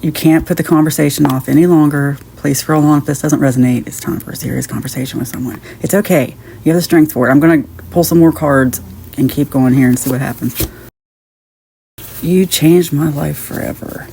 You can't put the conversation off any longer. Please scroll on if this doesn't resonate. It's time for a serious conversation with someone. It's okay. You have the strength for it. I'm going to pull some more cards and keep going here and see what happens. You changed my life forever.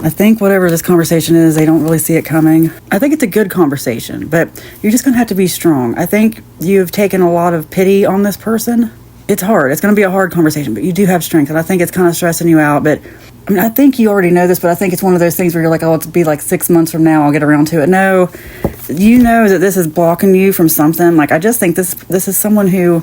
I think whatever this conversation is, they don't really see it coming. I think it's a good conversation, but you're just going to have to be strong. I think you've taken a lot of pity on this person. It's hard. It's going to be a hard conversation, but you do have strength, and I think it's kind of stressing you out. But I mean, I think you already know this, but I think it's one of those things where you're like, oh, it'll be like 6 months from now, I'll get around to it. No, you know that this is blocking you from something. Like, I just think this is someone who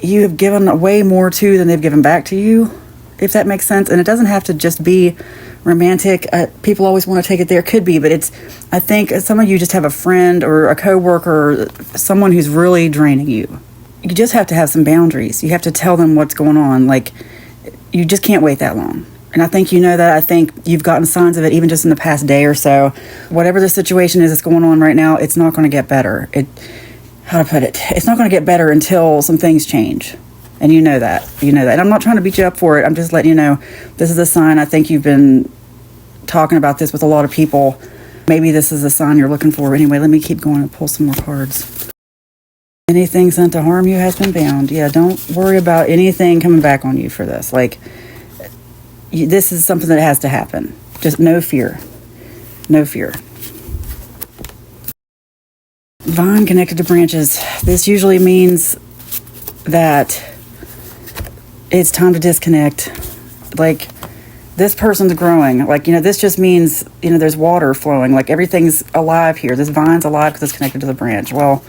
you have given way more to than they've given back to you, if that makes sense. And it doesn't have to just be romantic. People always want to take it there. Could be, but I think some of you just have a friend or a coworker or someone who's really draining you. You just have to have some boundaries. You have to tell them what's going on. Like, you just can't wait that long. And I think you know that. I think you've gotten signs of it even just in the past day or so. Whatever the situation is that's going on right now, it's not going to get better. How to put it? It's not going to get better until some things change. And you know that. You know that. And I'm not trying to beat you up for it. I'm just letting you know this is a sign. I think you've been talking about this with a lot of people. Maybe this is a sign you're looking for. Anyway, let me keep going and pull some more cards. Anything sent to harm you has been bound. Yeah, don't worry about anything coming back on you for this. Like, this is something that has to happen. Just no fear. No fear. Vine connected to branches. This usually means that it's time to disconnect. Like, this person's growing. Like, this just means, there's water flowing. Like, everything's alive here. This vine's alive because it's connected to the branch. Well,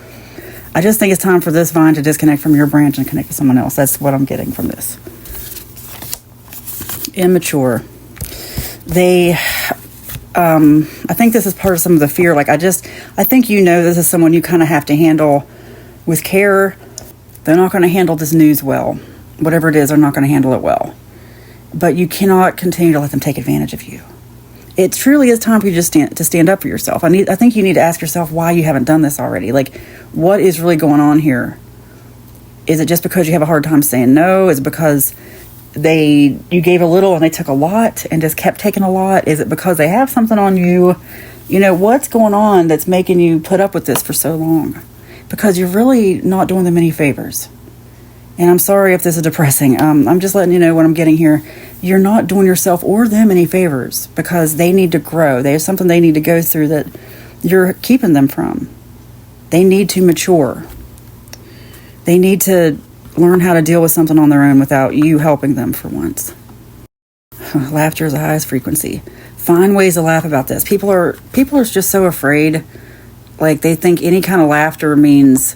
I just think it's time for this vine to disconnect from your branch and connect to someone else. That's what I'm getting from this. Immature. I think this is part of some of the fear. Like, I think this is someone you kind of have to handle with care. They're not going to handle this news well. Whatever it is, they're not going to handle it well. But you cannot continue to let them take advantage of you. It truly is time for you to stand up for yourself. I think you need to ask yourself why you haven't done this already. Like, what is really going on here? Is it just because you have a hard time saying no? Is it because you gave a little and they took a lot and just kept taking a lot? Is it because they have something on you? What's going on that's making you put up with this for so long? Because you're really not doing them any favors. And I'm sorry if this is depressing. I'm just letting you know what I'm getting here. You're not doing yourself or them any favors because they need to grow. There's something they need to go through that you're keeping them from. They need to mature. They need to learn how to deal with something on their own without you helping them for once. Laughter is the highest frequency. Find ways to laugh about this. People are just so afraid. Like, they think any kind of laughter means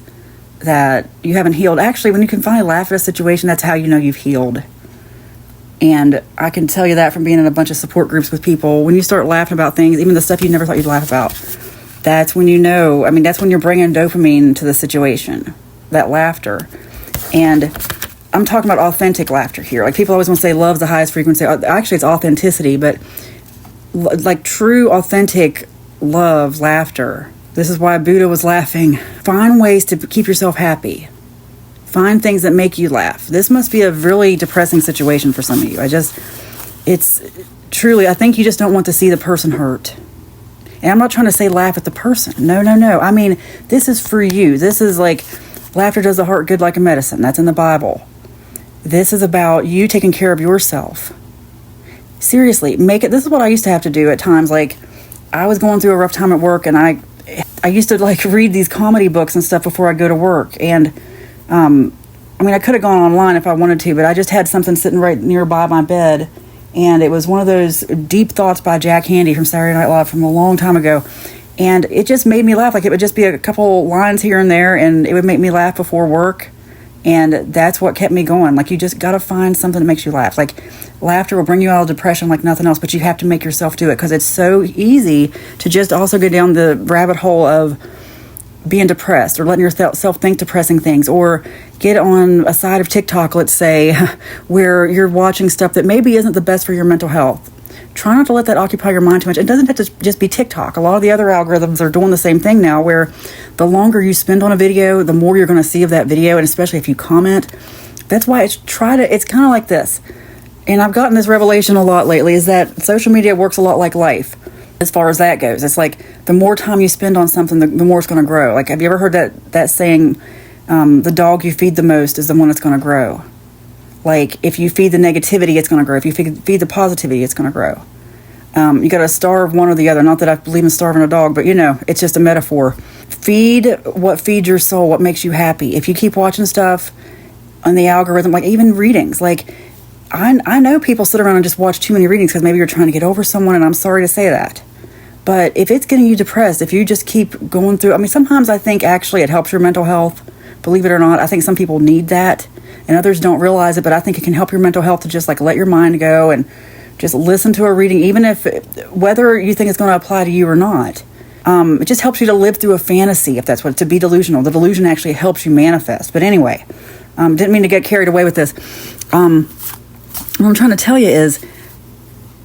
that you haven't healed. Actually, when you can finally laugh at a situation, that's how you know you've healed. And I can tell you that from being in a bunch of support groups with people. When you start laughing about things, even the stuff you never thought you'd laugh about, that's when that's when you're bringing dopamine to the situation, that laughter. And I'm talking about authentic laughter here. Like, people always want to say love's the highest frequency. Actually, it's authenticity, but like true, authentic love, laughter. This is why Buddha was laughing. Find ways to keep yourself happy. Find things that make you laugh. This must be a really depressing situation for some of you. It's truly, I think you just don't want to see the person hurt. And I'm not trying to say laugh at the person. No. I mean, this is for you. This is like, laughter does the heart good like a medicine. That's in the Bible. This is about you taking care of yourself. Seriously, this is what I used to have to do at times. Like, I was going through a rough time at work, and I used to like read these comedy books and stuff before I go to work. And I could have gone online if I wanted to, but I just had something sitting right nearby my bed, and it was one of those Deep Thoughts by Jack Handey from Saturday Night Live from a long time ago. And it just made me laugh. Like, it would just be a couple lines here and there, and it would make me laugh before work. And that's what kept me going. Like, you just got to find something that makes you laugh. Like, laughter will bring you out of depression like nothing else, but you have to make yourself do it, because it's so easy to just also go down the rabbit hole of being depressed or letting yourself think depressing things, or get on a side of TikTok, let's say, where you're watching stuff that maybe isn't the best for your mental health. Try not to let that occupy your mind too much. It doesn't have to just be TikTok. A lot of the other algorithms are doing the same thing now, where the longer you spend on a video, the more you're going to see of that video, and especially if you comment. That's why it's kind of like this. And I've gotten this revelation a lot lately, is that social media works a lot like life as far as that goes. It's like the more time you spend on something, the more it's going to grow. Like, have you ever heard that saying, the dog you feed the most is the one that's going to grow? Like, if you feed the negativity, it's going to grow. If you feed the positivity, it's going to grow. You got to starve one or the other. Not that I believe in starving a dog, but it's just a metaphor. Feed what feeds your soul, what makes you happy. If you keep watching stuff on the algorithm, like even readings, like I know people sit around and just watch too many readings because maybe you're trying to get over someone, and I'm sorry to say that. But if it's getting you depressed, if you just keep going through, I mean, sometimes I think actually it helps your mental health. Believe it or not, I think some people need that, and others don't realize it, but I think it can help your mental health to just like let your mind go and just listen to a reading, even if, whether you think it's going to apply to you or not. It just helps you to live through a fantasy, if that's what, to be delusional. The delusion actually helps you manifest. But anyway, didn't mean to get carried away with this. What I'm trying to tell you is,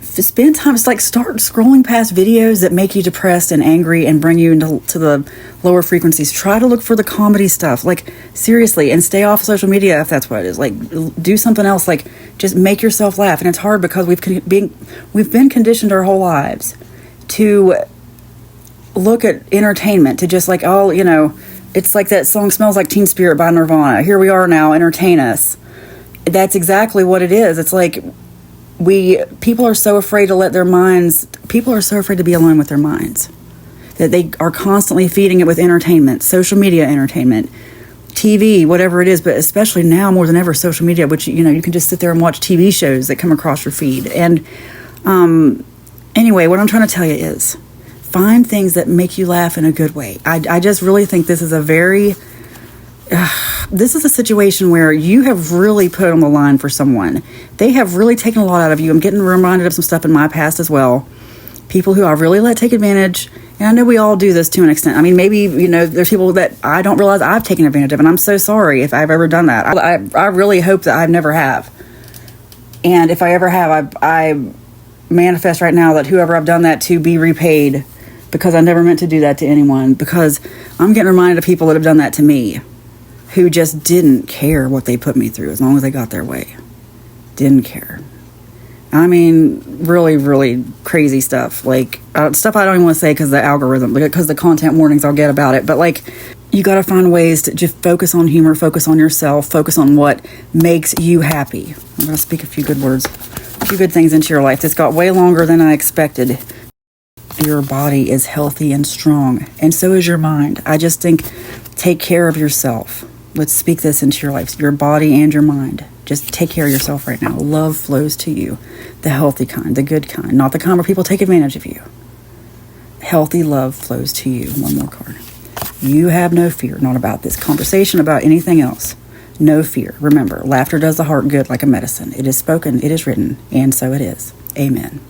spend time, it's like start scrolling past videos that make you depressed and angry and bring you to the lower frequencies. Try to look for the comedy stuff, like seriously, and stay off social media if that's what it is. Like, do something else, like just make yourself laugh. And it's hard because we've been conditioned our whole lives to look at entertainment, to just like, oh, it's like that song Smells Like Teen Spirit by Nirvana. Here we are now, entertain us. That's exactly what it is. It's like people are so afraid people are so afraid to be alone with their minds, that they are constantly feeding it with entertainment, social media entertainment, TV, whatever it is, but especially now more than ever, social media, which, you can just sit there and watch TV shows that come across your feed. And anyway, what I'm trying to tell you is find things that make you laugh in a good way. I just really think this is this is a situation where you have really put on the line for someone. They have really taken a lot out of you. I'm getting reminded of some stuff in my past as well. People who I really let take advantage. And I know we all do this to an extent. I mean, maybe, there's people that I don't realize I've taken advantage of. And I'm so sorry if I've ever done that. I really hope that I never have. And if I ever have, I manifest right now that whoever I've done that to be repaid, because I never meant to do that to anyone. Because I'm getting reminded of people that have done that to me, who just didn't care what they put me through as long as they got their way. Didn't care. I mean, really, really crazy stuff. Like, stuff I don't even want to say because the algorithm, because the content warnings I'll get about it. But, like, you got to find ways to just focus on humor, focus on yourself, focus on what makes you happy. I'm going to speak a few good words, a few good things into your life. This got way longer than I expected. Your body is healthy and strong, and so is your mind. I just think, take care of yourself. Let's speak this into your life, your body and your mind. Just take care of yourself right now. Love flows to you. The healthy kind, the good kind, not the kind where people take advantage of you. Healthy love flows to you. One more card. You have no fear, not about this conversation, about anything else. No fear. Remember, laughter does the heart good like a medicine. It is spoken, it is written, and so it is. Amen.